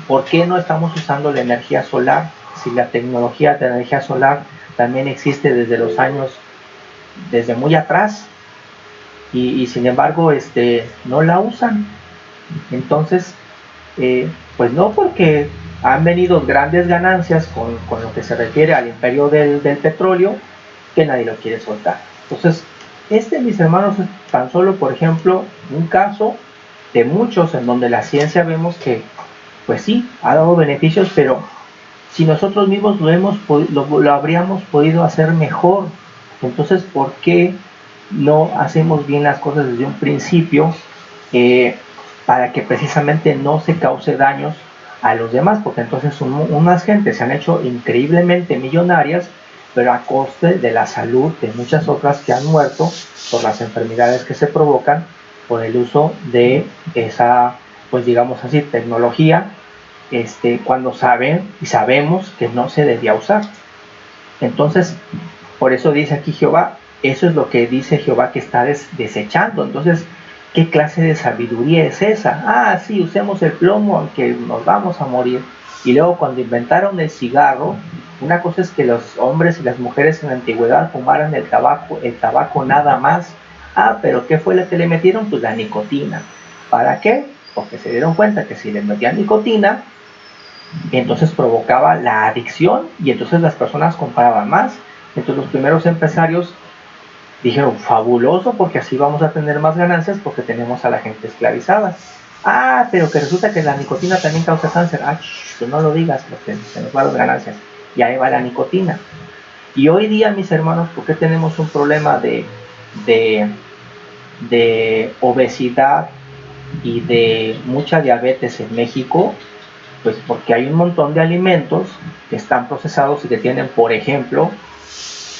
¿por qué no estamos usando la energía solar? Si la tecnología de energía solar también existe desde muy atrás. y sin embargo no la usan. Entonces, pues no, porque han venido grandes ganancias con lo que se refiere al imperio del petróleo, que nadie lo quiere soltar. Entonces, mis hermanos, es tan solo, por ejemplo, un caso de muchos en donde la ciencia vemos que, pues sí, ha dado beneficios, pero si nosotros mismos lo habríamos podido hacer mejor. Entonces, ¿por qué no hacemos bien las cosas desde un principio para que precisamente no se cause daños a los demás? Porque entonces unas gentes se han hecho increíblemente millonarias, pero a coste de la salud de muchas otras que han muerto por las enfermedades que se provocan por el uso de esa, pues digamos así, tecnología, cuando sabemos que no se debía usar. Entonces, por eso dice aquí Jehová, eso es lo que dice Jehová que está desechando. Entonces, ¿qué clase de sabiduría es esa? Ah, sí, usemos el plomo aunque nos vamos a morir. Y luego cuando inventaron el cigarro, una cosa es que los hombres y las mujeres en la antigüedad fumaran el tabaco nada más. Ah, pero ¿qué fue lo que le metieron? Pues la nicotina. ¿Para qué? Porque se dieron cuenta que si les metían nicotina, entonces provocaba la adicción y entonces las personas compraban más. Entonces los primeros empresarios dijeron, fabuloso, porque así vamos a tener más ganancias porque tenemos a la gente esclavizada. Ah, pero que resulta que la nicotina también causa cáncer. Ah, pues no lo digas, porque se nos van las ganancias. Y ahí va la nicotina. Y hoy día, mis hermanos, ¿por qué tenemos un problema de obesidad y de mucha diabetes en México? Pues porque hay un montón de alimentos que están procesados y que tienen, por ejemplo,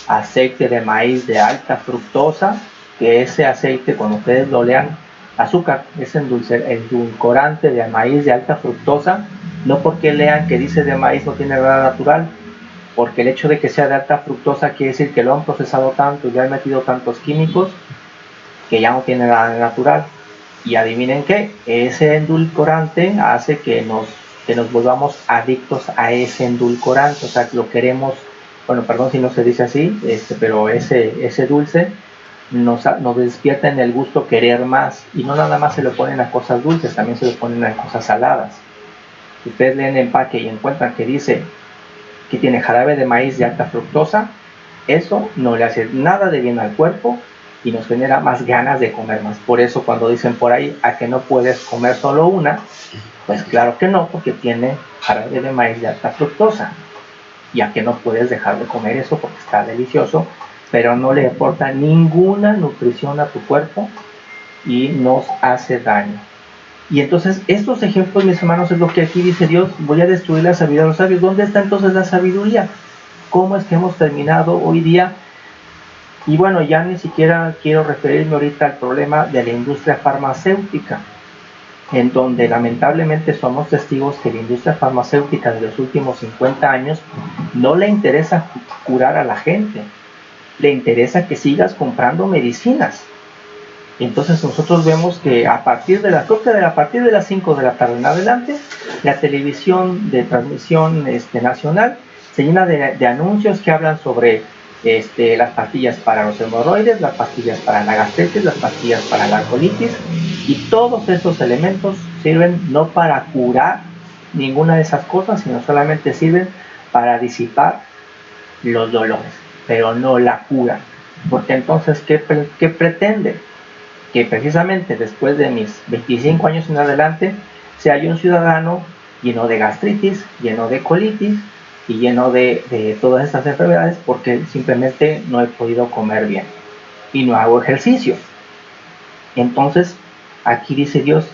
aceite de maíz de alta fructosa, que ese aceite, cuando ustedes lo lean, azúcar, es edulcorante de maíz de alta fructosa, no porque lean que dice de maíz no tiene nada natural, porque el hecho de que sea de alta fructosa quiere decir que lo han procesado tanto y le han metido tantos químicos que ya no tiene nada natural. Y adivinen qué, ese endulcorante hace que nos volvamos adictos a ese endulcorante, o sea, lo queremos, bueno, perdón si no se dice así, pero ese dulce nos despierta en el gusto querer más, y no nada más se lo ponen a cosas dulces, también se lo ponen a cosas saladas. Si ustedes leen el empaque y encuentran que dice que tiene jarabe de maíz de alta fructosa, eso no le hace nada de bien al cuerpo y nos genera más ganas de comer más. Por eso cuando dicen por ahí a que no puedes comer solo una, pues claro que no, porque tiene jarabe de maíz de alta fructosa, y a que no puedes dejar de comer eso porque está delicioso, pero no le aporta ninguna nutrición a tu cuerpo y nos hace daño. Y entonces estos ejemplos, mis hermanos, es lo que aquí dice Dios: voy a destruir la sabiduría de los sabios. ¿Dónde está entonces la sabiduría? ¿Cómo es que hemos terminado hoy día? Y bueno, ya ni siquiera quiero referirme ahorita al problema de la industria farmacéutica, en donde lamentablemente somos testigos que la industria farmacéutica de los últimos 50 años no le interesa curar a la gente, le interesa que sigas comprando medicinas. Entonces nosotros vemos que a partir de las 5 de la tarde en adelante, la televisión de transmisión nacional se llena de anuncios que hablan sobre las pastillas para los hemorroides, las pastillas para la gastritis, las pastillas para la colitis, y todos estos elementos sirven no para curar ninguna de esas cosas, sino solamente sirven para disipar los dolores, pero no la cura. Porque entonces, ¿qué pretende? Que precisamente después de mis 25 años en adelante sea yo un ciudadano lleno de gastritis, lleno de colitis y lleno de todas estas enfermedades, porque simplemente no he podido comer bien y no hago ejercicio. Entonces aquí dice Dios,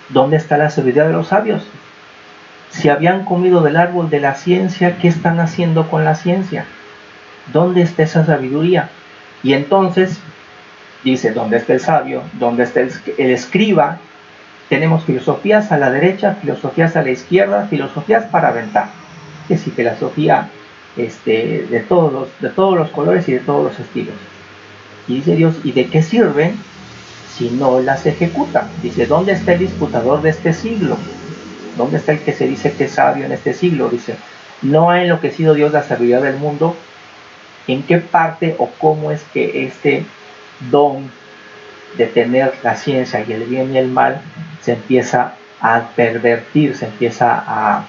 ¿dónde está la sabiduría de los sabios? Si habían comido del árbol de la ciencia, ¿qué están haciendo con la ciencia? ¿Dónde está esa sabiduría? Y entonces dice, ¿dónde está el sabio? ¿Dónde está el escriba? Tenemos filosofías a la derecha, filosofías a la izquierda, filosofías para aventar. Que sí, filosofía de todos los colores y de todos los estilos. Y dice Dios, ¿y de qué sirven si no las ejecutan? Dice, ¿dónde está el disputador de este siglo? ¿Dónde está el que se dice que es sabio en este siglo? Dice, ¿no ha enloquecido Dios la sabiduría del mundo? ¿En qué parte o cómo es que este don de tener la ciencia y el bien y el mal se empieza a pervertir, se empieza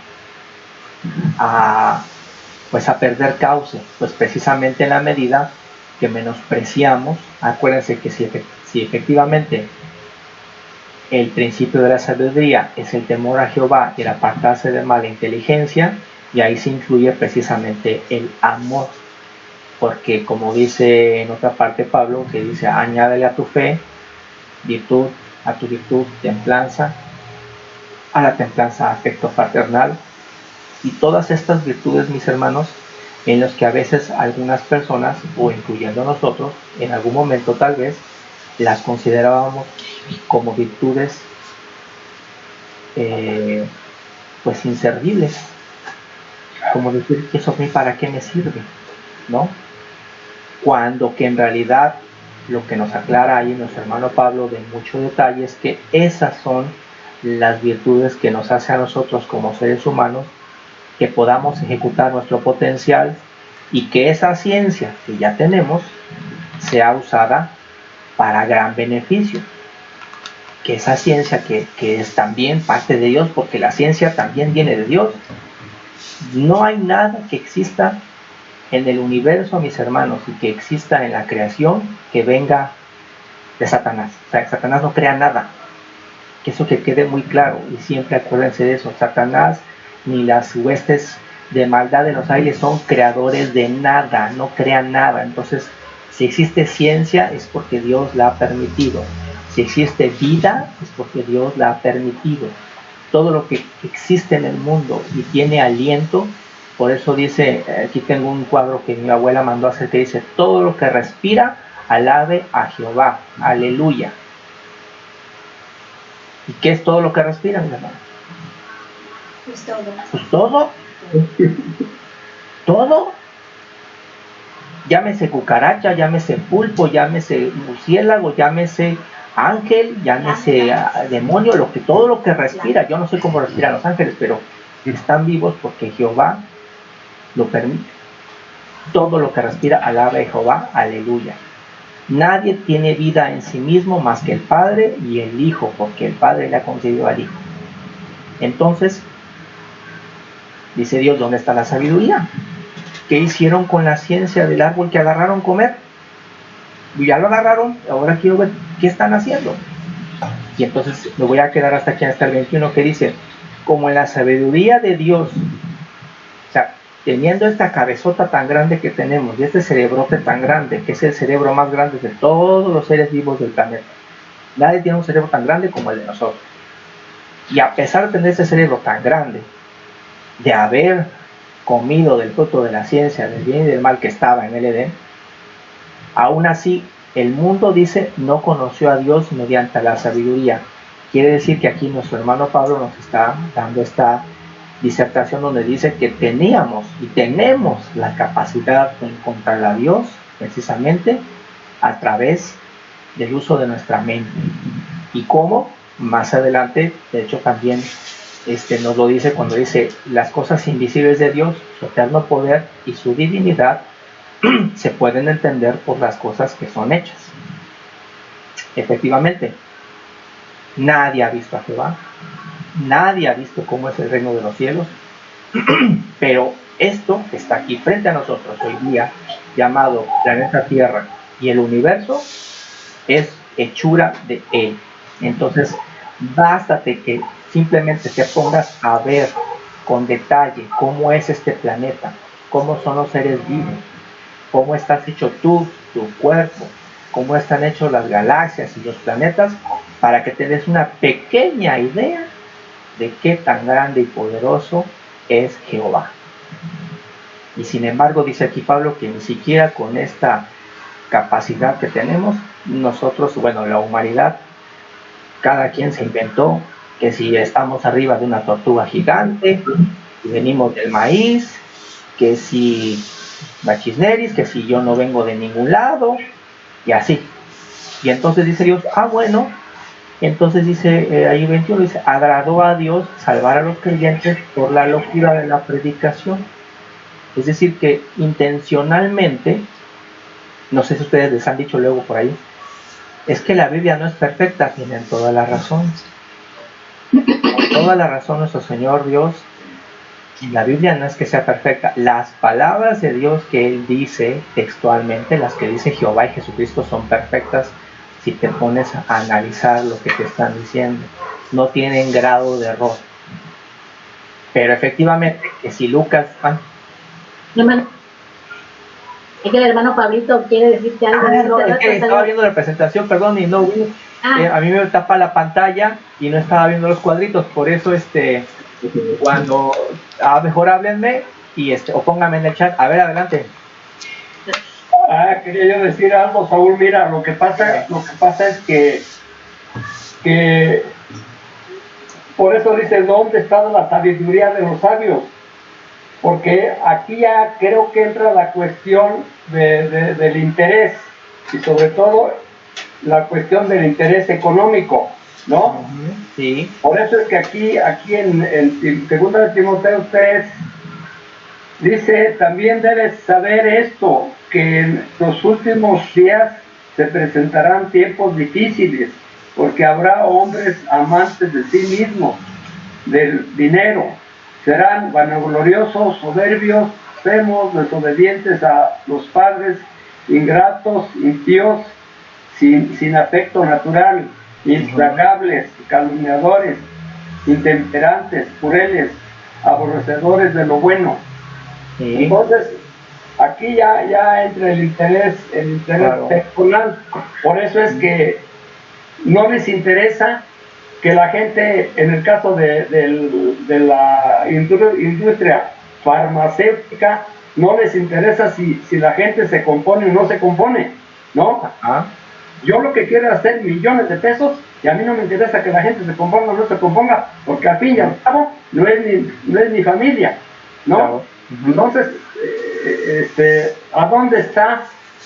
pues a perder cauce, pues precisamente en la medida que menospreciamos. Acuérdense que si efectivamente el principio de la sabiduría es el temor a Jehová y el apartarse de mala inteligencia, y ahí se incluye precisamente el amor, porque como dice en otra parte Pablo, que dice: añádele a tu fe virtud, a tu virtud templanza, a la templanza afecto fraternal, y todas estas virtudes, mis hermanos, en los que a veces algunas personas, o incluyendo nosotros, en algún momento tal vez, las considerábamos como virtudes pues inservibles, como decir, ¿eso a mí para qué me sirve? ¿No? Cuando que en realidad lo que nos aclara ahí nuestro hermano Pablo de mucho detalle es que esas son las virtudes que nos hace a nosotros como seres humanos que podamos ejecutar nuestro potencial, y que esa ciencia que ya tenemos sea usada para gran beneficio, que esa ciencia que es también parte de Dios, porque la ciencia también viene de Dios. No hay nada que exista en el universo, mis hermanos, y que exista en la creación que venga de Satanás. O sea, Satanás no crea nada, que eso que quede muy claro, y siempre acuérdense de eso. Satanás ni las huestes de maldad de los aires son creadores de nada, no crean nada. Entonces, si existe ciencia es porque Dios la ha permitido. Si existe vida es porque Dios la ha permitido. Todo lo que existe en el mundo y tiene aliento, por eso dice, aquí tengo un cuadro que mi abuela mandó a hacer que dice: todo lo que respira, alabe a Jehová, aleluya. ¿Y qué es todo lo que respira, mi hermano? Pues todo. Pues todo. Todo. Llámese cucaracha, llámese pulpo, llámese murciélago, llámese ángel, llámese demonio, todo lo que respira. Yo no sé cómo respiran los ángeles, pero están vivos porque Jehová lo permite. Todo lo que respira, alaba a Jehová, aleluya. Nadie tiene vida en sí mismo más que el Padre y el Hijo, porque el Padre le ha concedido al Hijo. Entonces, dice Dios, ¿dónde está la sabiduría? ¿Qué hicieron con la ciencia del árbol que agarraron comer? Ya lo agarraron, ahora quiero ver qué están haciendo. Y entonces me voy a quedar hasta aquí, hasta el 21, que dice: como en la sabiduría de Dios, o sea, teniendo esta cabezota tan grande que tenemos, y este cerebrote tan grande, que es el cerebro más grande de todos los seres vivos del planeta. Nadie tiene un cerebro tan grande como el de nosotros. Y a pesar de tener ese cerebro tan grande, de haber comido del fruto de la ciencia del bien y del mal que estaba en el Edén, aún así el mundo, dice, no conoció a Dios mediante la sabiduría. Quiere decir que aquí nuestro hermano Pablo nos está dando esta disertación donde dice que teníamos y tenemos la capacidad de encontrar a Dios precisamente a través del uso de nuestra mente. ¿Y cómo? Más adelante, de hecho, también nos lo dice cuando dice: las cosas invisibles de Dios, su eterno poder y su divinidad se pueden entender por las cosas que son hechas. Efectivamente, nadie ha visto a Jehová, nadie ha visto cómo es el reino de los cielos, pero esto que está aquí frente a nosotros hoy día, llamado planeta Tierra y el universo, es hechura de Él. Entonces, bástate que simplemente te pongas a ver con detalle cómo es este planeta, cómo son los seres vivos, cómo estás hecho tú, tu cuerpo, cómo están hechos las galaxias y los planetas, para que te des una pequeña idea de qué tan grande y poderoso es Jehová. Y sin embargo, dice aquí Pablo que ni siquiera con esta capacidad que tenemos, nosotros, bueno, la humanidad, cada quien se inventó que si estamos arriba de una tortuga gigante, y venimos del maíz, que si bachisneris, que si yo no vengo de ningún lado, y así. Y entonces dice Dios, bueno, entonces dice ahí 21, dice: agradó a Dios salvar a los creyentes por la locura de la predicación. Es decir, que intencionalmente, no sé si ustedes les han dicho luego por ahí, es que la Biblia no es perfecta. Tienen toda la razón. Con toda la razón nuestro Señor Dios. La Biblia no es que sea perfecta. Las palabras de Dios que Él dice textualmente, las que dice Jehová y Jesucristo, son perfectas si te pones a analizar lo que te están diciendo. No tienen grado de error. Pero efectivamente, que si Lucas... Hermano, es que el hermano Pablito quiere decirte algo. No, es que estaba viendo la presentación, perdón, y no vi. A mí me tapa la pantalla y no estaba viendo los cuadritos, por eso cuando mejor háblenme y o pónganme en el chat. A ver, adelante. Quería yo decir algo, Saúl. Mira, lo que pasa es que por eso dice, ¿dónde está la sabiduría de los sabios? Porque aquí ya creo que entra la cuestión del interés, y sobre todo la cuestión del interés económico, ¿no? Sí. Por eso es que aquí en 2 de Timoteo 3 dice, también debes saber esto, que en los últimos días se presentarán tiempos difíciles, porque habrá hombres amantes de sí mismos, del dinero, serán vanagloriosos, soberbios, blasfemos, desobedientes a los padres, ingratos, impíos, sin afecto natural, implacables, calumniadores, intemperantes, crueles, aborrecedores de lo bueno. Sí. Entonces, aquí ya entra el interés Claro. personal. Por eso es que no les interesa que la gente, en el caso de la industria farmacéutica, no les interesa si la gente se compone o no se compone, ¿no? Ajá. Yo lo que quiero es hacer millones de pesos y a mí no me interesa que la gente se componga o no se componga, porque al fin y al cabo no es mi familia, ¿no? Claro. Entonces, ¿a dónde está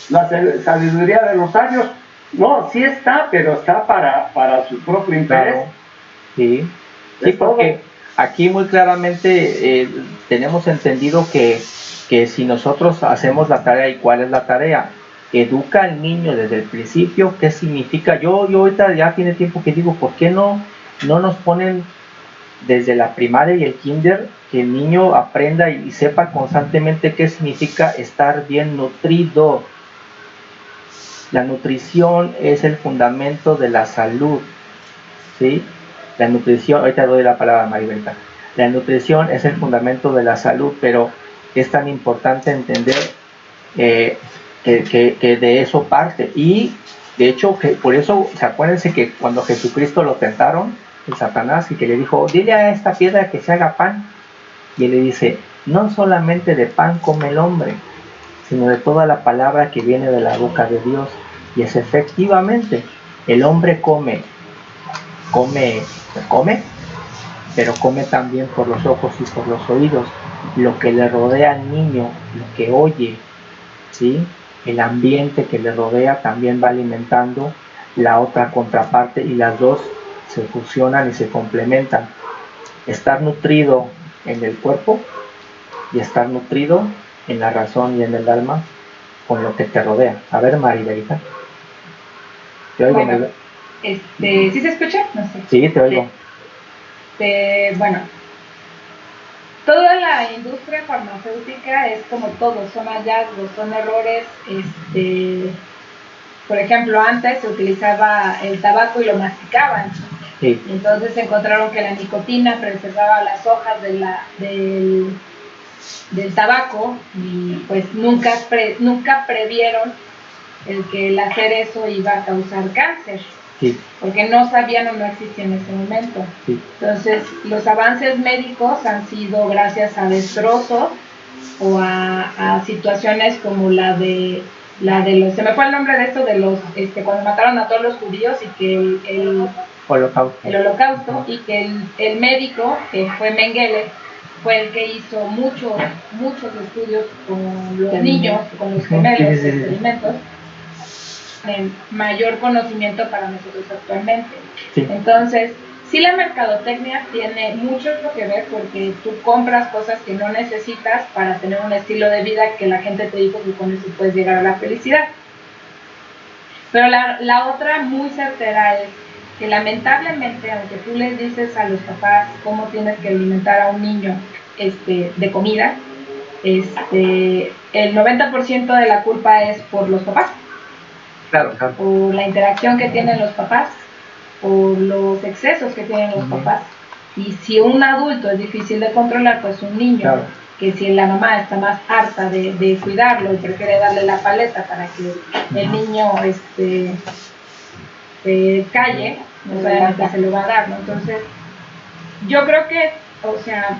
la sabiduría de los sabios? No, sí está, pero está para su propio interés. Claro. Sí, porque aquí muy claramente tenemos entendido que si nosotros hacemos la tarea, ¿y cuál es la tarea? Educa al niño desde el principio. ¿Qué significa? Yo ahorita ya tiene tiempo que digo, ¿por qué no nos ponen desde la primaria y el kinder, que el niño aprenda y sepa constantemente qué significa estar bien nutrido? La nutrición es el fundamento de la salud, ¿sí? La nutrición, ahorita doy la palabra a Maribelita. La nutrición es el fundamento de la salud, pero es tan importante entender que de eso parte. Y de hecho, por eso, acuérdense que cuando Jesucristo lo tentaron, el Satanás, y que le dijo, dile a esta piedra que se haga pan, y él le dice, no solamente de pan come el hombre, sino de toda la palabra que viene de la boca de Dios. Y es efectivamente, el hombre come, pero come también por los ojos y por los oídos. Lo que le rodea al niño, lo que oye, ¿sí? El ambiente que le rodea también va alimentando la otra contraparte, y las dos se fusionan y se complementan. Estar nutrido en el cuerpo y estar nutrido en la razón y en el alma con lo que te rodea. A ver, Maribelita. ¿Te oigo, bueno, Maribel? ¿Sí se escucha? No sé. Sí, te oigo. Bueno, toda la industria farmacéutica es como todo, son hallazgos, son errores. Por ejemplo, antes se utilizaba el tabaco y lo masticaban. Sí. Entonces encontraron que la nicotina preservaba las hojas del tabaco, y pues nunca previeron el que el hacer eso iba a causar cáncer. Sí. Porque no sabían o no existía en ese momento. Sí. Entonces, los avances médicos han sido gracias a destrozos o a situaciones como la de los, se me fue el nombre de esto, de los, cuando mataron a todos los judíos, y que el holocausto, y que el médico, que fue Mengele, fue el que hizo muchos estudios con los niños, con los gemelos, experimentos, en mayor conocimiento para nosotros actualmente. Sí. Entonces, sí, la mercadotecnia tiene mucho que ver, porque tú compras cosas que no necesitas para tener un estilo de vida que la gente te dijo que con eso puedes llegar a la felicidad. Pero la otra muy certera es que lamentablemente, aunque tú les dices a los papás cómo tienes que alimentar a un niño de comida, el 90% de la culpa es por los papás. Claro, claro. Por la interacción que tienen los papás, por los excesos que tienen los papás. Y si un adulto es difícil de controlar, pues un niño, claro, que si la mamá está más harta de cuidarlo y prefiere darle la paleta para que el niño calle, no solamente se lo va a dar, ¿no? Entonces, yo creo que, o sea,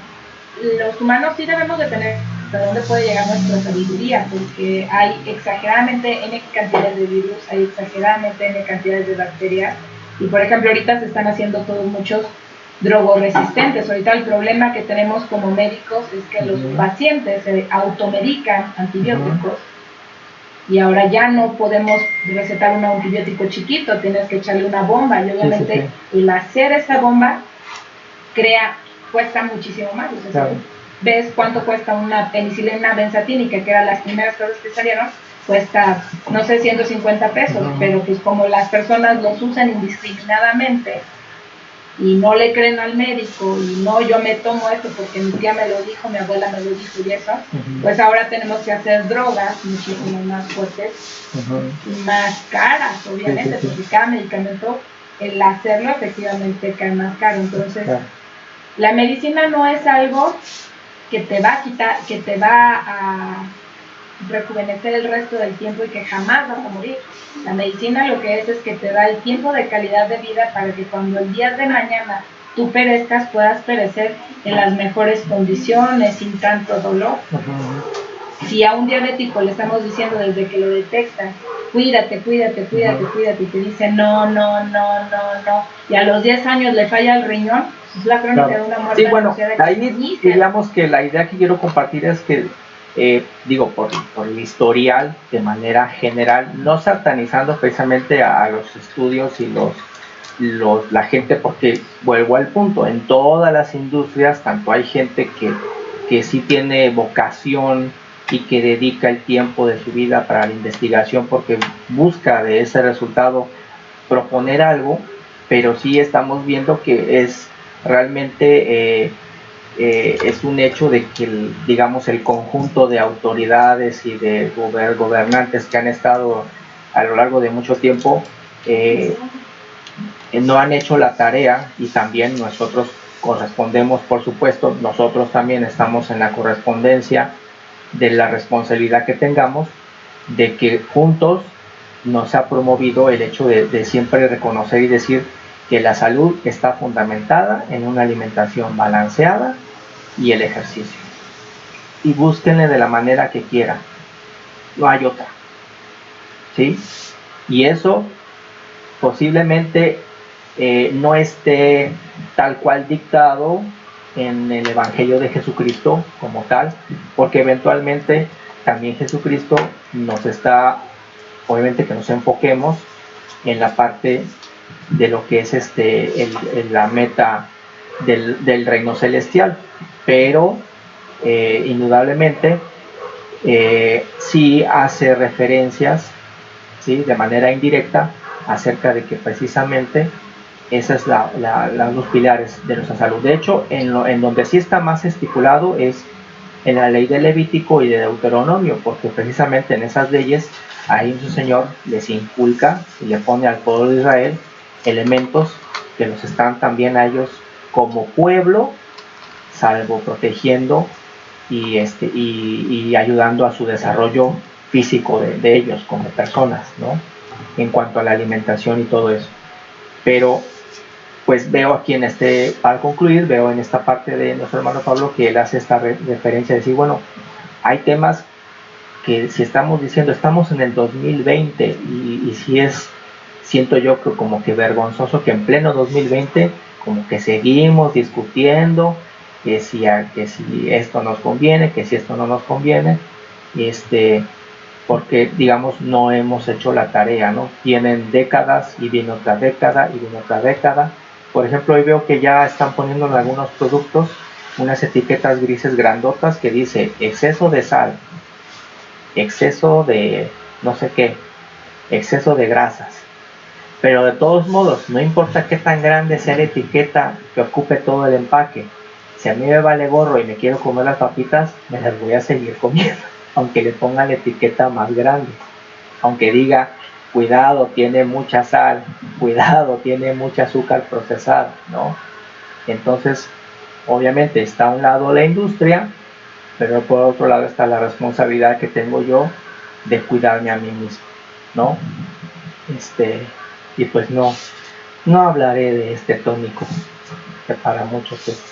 los humanos sí debemos de tener hasta dónde puede llegar nuestra sabiduría, porque hay exageradamente N cantidades de virus, hay exageradamente N cantidades de bacterias, y por ejemplo ahorita se están haciendo todos muchos drogoresistentes. Ahorita el problema que tenemos como médicos es que los pacientes se automedican antibióticos, y ahora ya no podemos recetar un antibiótico chiquito, tienes que echarle una bomba, y obviamente el hacer esa bomba cuesta muchísimo más. O sea, claro, ves cuánto cuesta una penicilina benzatínica, que eran las primeras cosas que salieron, cuesta, no sé, 150 pesos, pero pues como las personas los usan indiscriminadamente y no le creen al médico, y no, yo me tomo esto porque mi tía me lo dijo, mi abuela me lo dijo y eso, pues ahora tenemos que hacer drogas muchísimo más fuertes y más caras, obviamente, porque cada medicamento, el hacerlo efectivamente cae más caro. Entonces, la medicina no es algo que te va a quitar, que te va a rejuvenecer el resto del tiempo y que jamás vas a morir. La medicina lo que es que te da el tiempo de calidad de vida para que cuando el día de mañana tú perezcas, puedas perecer en las mejores condiciones, sin tanto dolor. Si a un diabético le estamos diciendo desde que lo detectan, cuídate, cuídate, cuídate, cuídate, y te dice no, y a los 10 años le falla el riñón, es la crónica de una muerte. Sí, bueno, ahí diríamos que la idea que quiero compartir es que por el historial, de manera general, no satanizando precisamente a los estudios y la gente, porque vuelvo al punto, en todas las industrias, tanto hay gente que sí tiene vocación y que dedica el tiempo de su vida para la investigación porque busca de ese resultado proponer algo, pero sí estamos viendo que es realmente es un hecho de que el conjunto de autoridades y de gobernantes que han estado a lo largo de mucho tiempo no han hecho la tarea, y también nosotros correspondemos, por supuesto, nosotros también estamos en la correspondencia de la responsabilidad que tengamos de que juntos nos ha promovido el hecho de siempre reconocer y decir que la salud está fundamentada en una alimentación balanceada y el ejercicio, y búsquenle de la manera que quieran, no hay otra, ¿sí? Y eso posiblemente no esté tal cual dictado en el Evangelio de Jesucristo como tal, porque eventualmente también Jesucristo nos está, obviamente que nos enfoquemos en la parte de lo que es la meta del reino celestial, pero indudablemente sí hace referencias, ¿sí?, de manera indirecta acerca de que precisamente esa es los pilares de nuestra salud. De hecho, en donde sí está más estipulado es en la ley de Levítico y de Deuteronomio, porque precisamente en esas leyes ahí su Señor les inculca y le pone al pueblo de Israel elementos que los están también a ellos como pueblo salvo protegiendo y ayudando a su desarrollo físico de ellos como personas, ¿no?, en cuanto a la alimentación y todo eso. Pero pues veo aquí para concluir, veo en esta parte de nuestro hermano Pablo que él hace esta referencia de decir, bueno, hay temas que si estamos diciendo, estamos en el 2020 y si siento yo que como que vergonzoso que en pleno 2020 como que seguimos discutiendo que si esto nos conviene, que si esto no nos conviene, porque digamos no hemos hecho la tarea, ¿no? Tienen décadas y viene otra década y viene otra década. Por ejemplo, hoy veo que ya están poniendo en algunos productos unas etiquetas grises grandotas que dice exceso de sal, exceso de no sé qué, exceso de grasas. Pero de todos modos, no importa qué tan grande sea la etiqueta que ocupe todo el empaque, si a mí me vale gorro y me quiero comer las papitas, me las voy a seguir comiendo, aunque le ponga la etiqueta más grande, aunque diga, cuidado, tiene mucha sal, cuidado, tiene mucho azúcar procesado, ¿no? Entonces, obviamente está a un lado la industria, pero por otro lado está la responsabilidad que tengo yo de cuidarme a mí mismo, ¿no? Y pues no hablaré de este tónico que para muchos es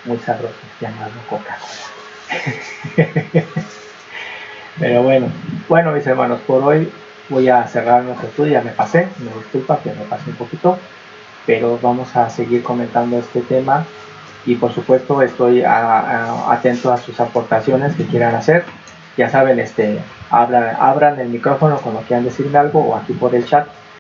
muy sabroso, llamado Coca-Cola. Pero bueno mis hermanos, por hoy voy a cerrar nuestro estudio. Ya me pasé, me disculpa que me pasé un poquito, pero vamos a seguir comentando este tema y por supuesto estoy atento a sus aportaciones que quieran hacer. Ya saben, abran el micrófono cuando quieran decirme algo o aquí por el chat.